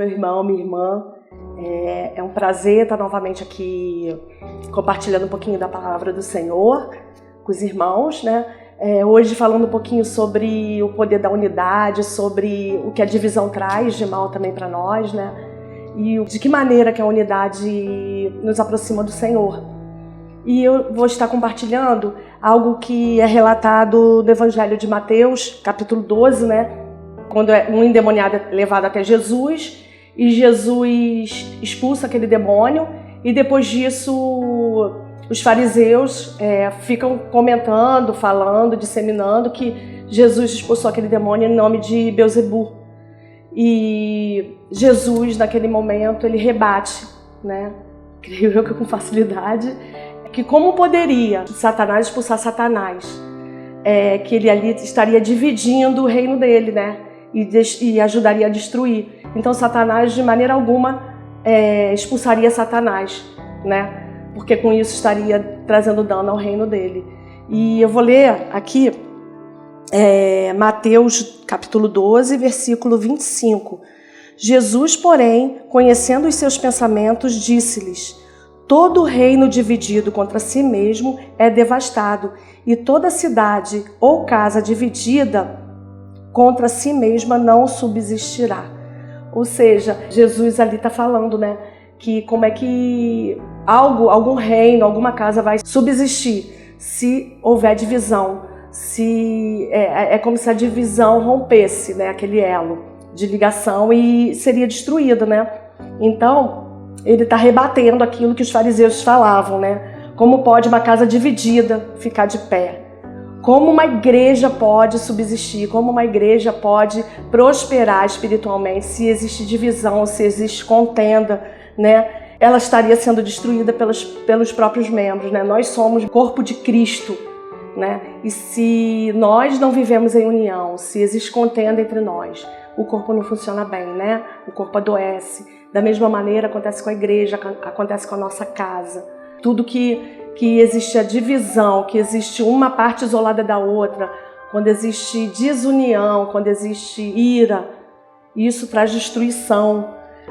meu irmão, minha irmã. É um prazer estar novamente aqui compartilhando um pouquinho da palavra do Senhor com os irmãos, né? Hoje falando um pouquinho sobre o poder da unidade, sobre o que a divisão traz de mal também para nós, né? E de que maneira que a unidade nos aproxima do Senhor. E eu vou estar compartilhando algo que é relatado no Evangelho de Mateus, capítulo 12, né? Quando um endemoniado é levado até Jesus e Jesus expulsa aquele demônio, e depois disso os fariseus ficam comentando, falando, disseminando que Jesus expulsou aquele demônio em nome de Beelzebu. E Jesus, naquele momento, ele rebate, né? Creio eu que com facilidade, que como poderia Satanás expulsar Satanás, que ele ali estaria dividindo o reino dele, né? E ajudaria a destruir. Então Satanás de maneira alguma expulsaria Satanás, né? Porque com isso estaria trazendo dano ao reino dele. E eu vou ler aqui Mateus capítulo 12, versículo 25. Jesus, porém, conhecendo os seus pensamentos, disse-lhes: todo reino dividido contra si mesmo é devastado, e toda cidade ou casa dividida contra si mesma não subsistirá. Ou seja, Jesus ali está falando, né, que como é que algum reino, alguma casa vai subsistir se houver divisão, se é como se a divisão rompesse, né, aquele elo de ligação e seria destruída, né? Então ele está rebatendo aquilo que os fariseus falavam, né? Como pode uma casa dividida ficar de pé? Como uma igreja pode subsistir? Como uma igreja pode prosperar espiritualmente se existe divisão, se existe contenda, né? Ela estaria sendo destruída pelos próprios membros, né? Nós somos o corpo de Cristo, né? E se nós não vivemos em união, se existe contenda entre nós, o corpo não funciona bem, né? O corpo adoece. Da mesma maneira acontece com a igreja, acontece com a nossa casa. Tudo que existe a divisão, que existe uma parte isolada da outra, quando existe desunião, quando existe ira, isso traz destruição.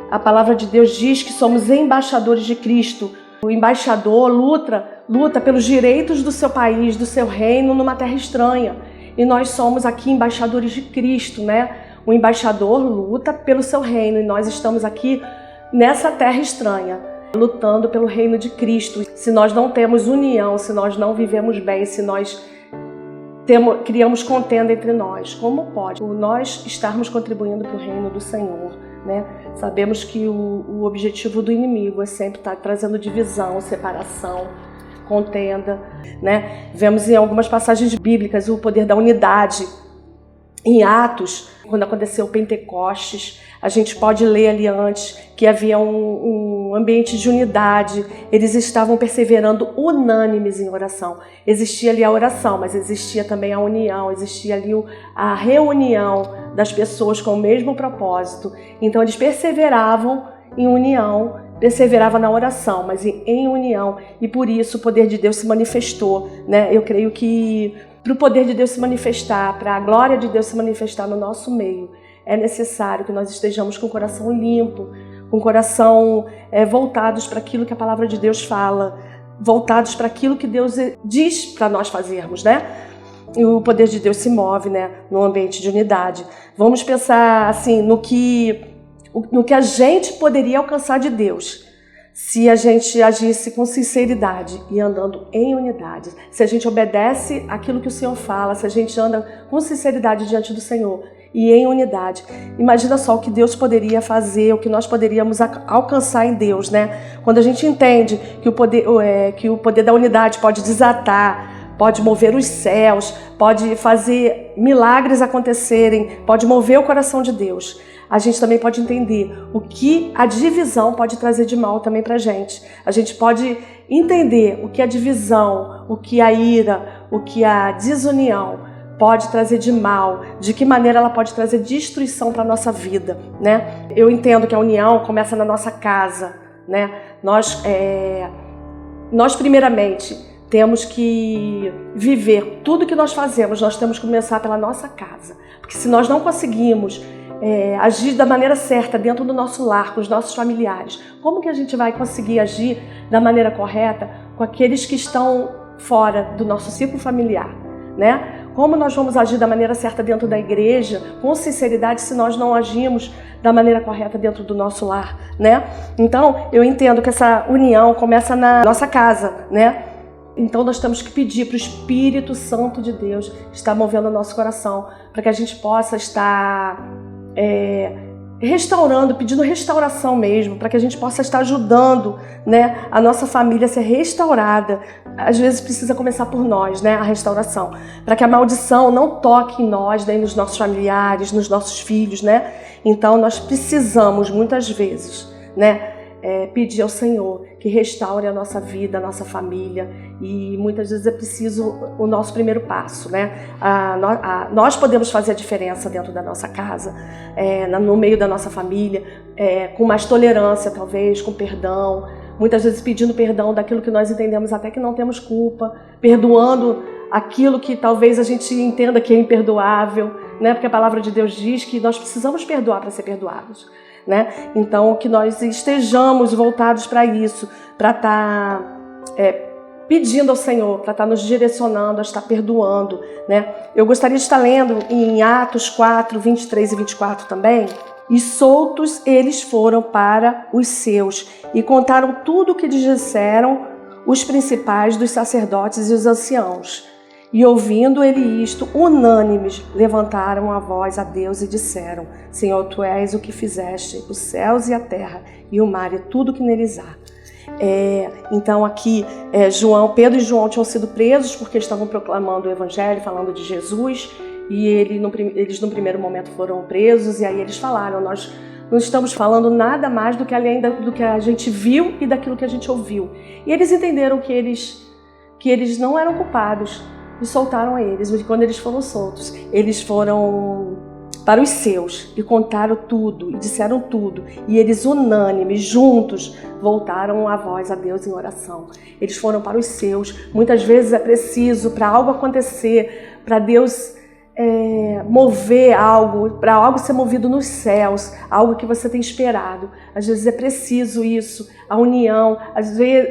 A palavra de Deus diz que somos embaixadores de Cristo. O embaixador luta pelos direitos do seu país, do seu reino, numa terra estranha. E nós somos aqui embaixadores de Cristo, né? O embaixador luta pelo seu reino e nós estamos aqui nessa terra estranha, lutando pelo reino de Cristo. Se nós não temos união, se nós não vivemos bem, se nós criamos contenda entre nós, como pode nós estarmos contribuindo para o reino do Senhor, né? Sabemos que o objetivo do inimigo é sempre estar trazendo divisão, separação, contenda, né? Vemos em algumas passagens bíblicas o poder da unidade. Em Atos, quando aconteceu o Pentecostes, a gente pode ler ali antes que havia um ambiente de unidade, eles estavam perseverando unânimes em oração. Existia ali a oração, mas existia também a união, existia ali a reunião das pessoas com o mesmo propósito. Então eles perseveravam em união, perseveravam na oração, mas em união, e por isso o poder de Deus se manifestou, né? Eu creio que para o poder de Deus se manifestar, para a glória de Deus se manifestar no nosso meio, é necessário que nós estejamos com o coração limpo, com o coração voltados para aquilo que a palavra de Deus fala, voltados para aquilo que Deus diz para nós fazermos, né? E o poder de Deus se move, né, no ambiente de unidade. Vamos pensar assim no que a gente poderia alcançar de Deus se a gente agisse com sinceridade e andando em unidade. Se a gente obedece aquilo que o Senhor fala, se a gente anda com sinceridade diante do Senhor e em unidade. Imagina só o que Deus poderia fazer, o que nós poderíamos alcançar em Deus, né? Quando a gente entende que o poder da unidade pode desatar, pode mover os céus, pode fazer milagres acontecerem, pode mover o coração de Deus. A gente também pode entender o que a divisão pode trazer de mal também pra gente. A gente pode entender o que a divisão, o que a ira, o que a desunião pode trazer de mal, de que maneira ela pode trazer destruição para a nossa vida, né? Eu entendo que a união começa na nossa casa, né? Nós primeiramente temos que viver tudo que nós fazemos, nós temos que começar pela nossa casa. Porque se nós não conseguimos agir da maneira certa dentro do nosso lar, com os nossos familiares, como que a gente vai conseguir agir da maneira correta com aqueles que estão fora do nosso ciclo familiar, né? Como nós vamos agir da maneira certa dentro da igreja, com sinceridade, se nós não agimos da maneira correta dentro do nosso lar, né? Então, eu entendo que essa união começa na nossa casa, né? Então, nós temos que pedir para o Espírito Santo de Deus estar movendo o nosso coração, para que a gente possa estar restaurando, pedindo restauração mesmo, para que a gente possa estar ajudando, né, a nossa família a ser restaurada. Às vezes precisa começar por nós, né, a restauração, para que a maldição não toque em nós, nem nos nossos familiares, nos nossos filhos, né? Então nós precisamos muitas vezes, né, pedir ao Senhor que restaure a nossa vida, a nossa família, e muitas vezes é preciso o nosso primeiro passo, né? Nós podemos fazer a diferença dentro da nossa casa, no meio da nossa família, com mais tolerância talvez, com perdão, muitas vezes pedindo perdão daquilo que nós entendemos até que não temos culpa, perdoando aquilo que talvez a gente entenda que é imperdoável, né? Porque a palavra de Deus diz que nós precisamos perdoar para ser perdoados, né? Então, que nós estejamos voltados para isso, para estar pedindo ao Senhor, para estar nos direcionando, a estar perdoando, né? Eu gostaria de estar lendo em Atos 4, 23 e 24 também. E soltos eles foram para os seus e contaram tudo o que lhes disseram os principais dos sacerdotes e os anciãos. E ouvindo ele isto, unânimes, levantaram a voz a Deus e disseram: Senhor, Tu és o que fizeste os céus e a terra e o mar e tudo que neles há. Então aqui Pedro e João tinham sido presos porque estavam proclamando o evangelho, falando de Jesus, e eles no primeiro momento foram presos, e aí eles falaram: nós não estamos falando nada mais do que além do que a gente viu e daquilo que a gente ouviu. E eles entenderam que eles não eram culpados e soltaram eles. Mas quando eles foram soltos, eles foram para os seus e contaram tudo e disseram tudo, e eles unânimes, juntos, voltaram a voz a Deus em oração. Eles foram para os seus. Muitas vezes é preciso, para algo acontecer, para Deus mover algo, para algo ser movido nos céus, algo que você tem esperado. Às vezes é preciso isso, a união.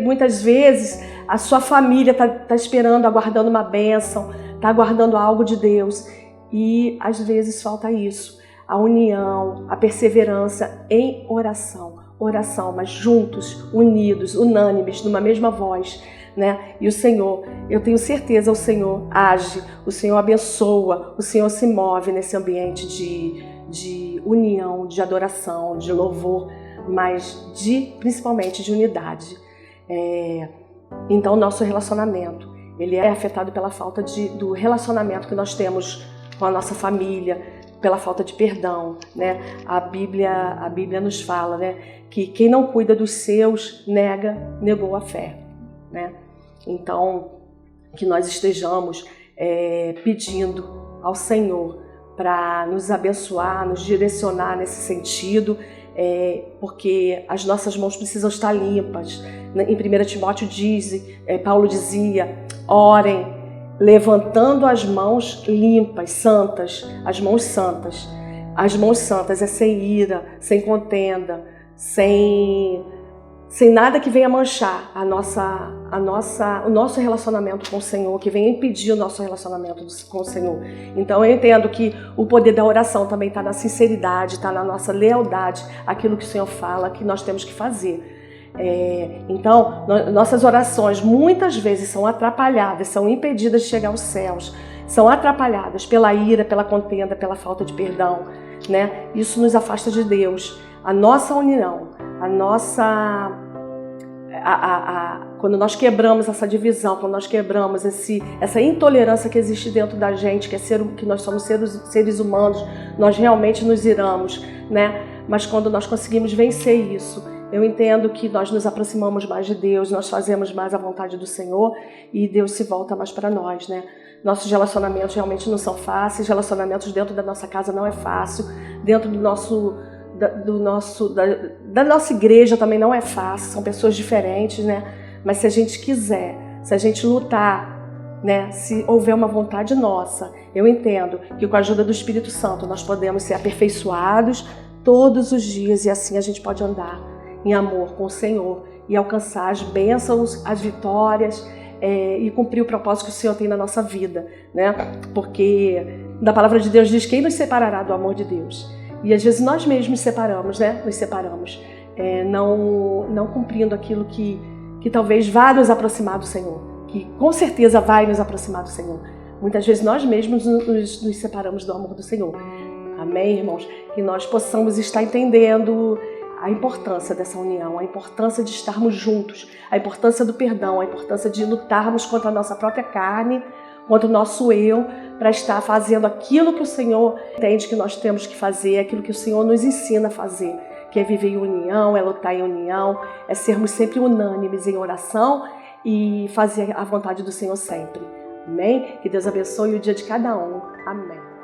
Muitas vezes a sua família está esperando, aguardando uma bênção, está aguardando algo de Deus. E às vezes falta isso, a união, a perseverança em oração, mas juntos, unidos, unânimes, numa mesma voz, né? E o Senhor, eu tenho certeza, o Senhor age, o Senhor abençoa, o Senhor se move nesse ambiente de união, de adoração, de louvor, mas principalmente de unidade. Então, nosso relacionamento, ele é afetado pela falta do relacionamento que nós temos com a nossa família, pela falta de perdão, né? A Bíblia nos fala, né, que quem não cuida dos seus negou a fé, né? Então, que nós estejamos pedindo ao Senhor para nos abençoar, nos direcionar nesse sentido, porque as nossas mãos precisam estar limpas. Em 1 Timóteo Paulo dizia: orem levantando as mãos limpas, santas, as mãos santas. As mãos santas é sem ira, sem contenda, sem nada que venha manchar o nosso relacionamento com o Senhor, que venha impedir o nosso relacionamento com o Senhor. Então eu entendo que o poder da oração também está na sinceridade, está na nossa lealdade àquilo que o Senhor fala, que nós temos que fazer. Então, nossas orações muitas vezes são atrapalhadas, são impedidas de chegar aos céus, são atrapalhadas pela ira, pela contenda, pela falta de perdão, né? Isso nos afasta de Deus. A nossa união, quando nós quebramos essa divisão, quando nós quebramos essa intolerância que existe dentro da gente, que nós somos seres humanos, nós realmente nos iramos, né? Mas quando nós conseguimos vencer isso, eu entendo que nós nos aproximamos mais de Deus, nós fazemos mais a vontade do Senhor e Deus se volta mais para nós, né? Nossos relacionamentos realmente não são fáceis, relacionamentos dentro da nossa casa não é fácil, dentro da nossa igreja também não é fácil, são pessoas diferentes, né? Mas se a gente quiser se a gente lutar, né, se houver uma vontade nossa, eu entendo que com a ajuda do Espírito Santo nós podemos ser aperfeiçoados todos os dias e assim a gente pode andar em amor com o Senhor e alcançar as bênçãos, as vitórias e cumprir o propósito que o Senhor tem na nossa vida, né? Porque na palavra de Deus diz: quem nos separará do amor de Deus? E às vezes nós mesmos nos separamos, né? Nos separamos, não cumprindo aquilo que talvez vá nos aproximar do Senhor, que com certeza vai nos aproximar do Senhor. Muitas vezes nós mesmos nos separamos do amor do Senhor. Amém, irmãos? Que nós possamos estar entendendo a importância dessa união, a importância de estarmos juntos, a importância do perdão, a importância de lutarmos contra a nossa própria carne, contra o nosso eu, para estar fazendo aquilo que o Senhor entende que nós temos que fazer, aquilo que o Senhor nos ensina a fazer, que é viver em união, é lutar em união, é sermos sempre unânimes em oração e fazer a vontade do Senhor sempre. Amém? Que Deus abençoe o dia de cada um. Amém.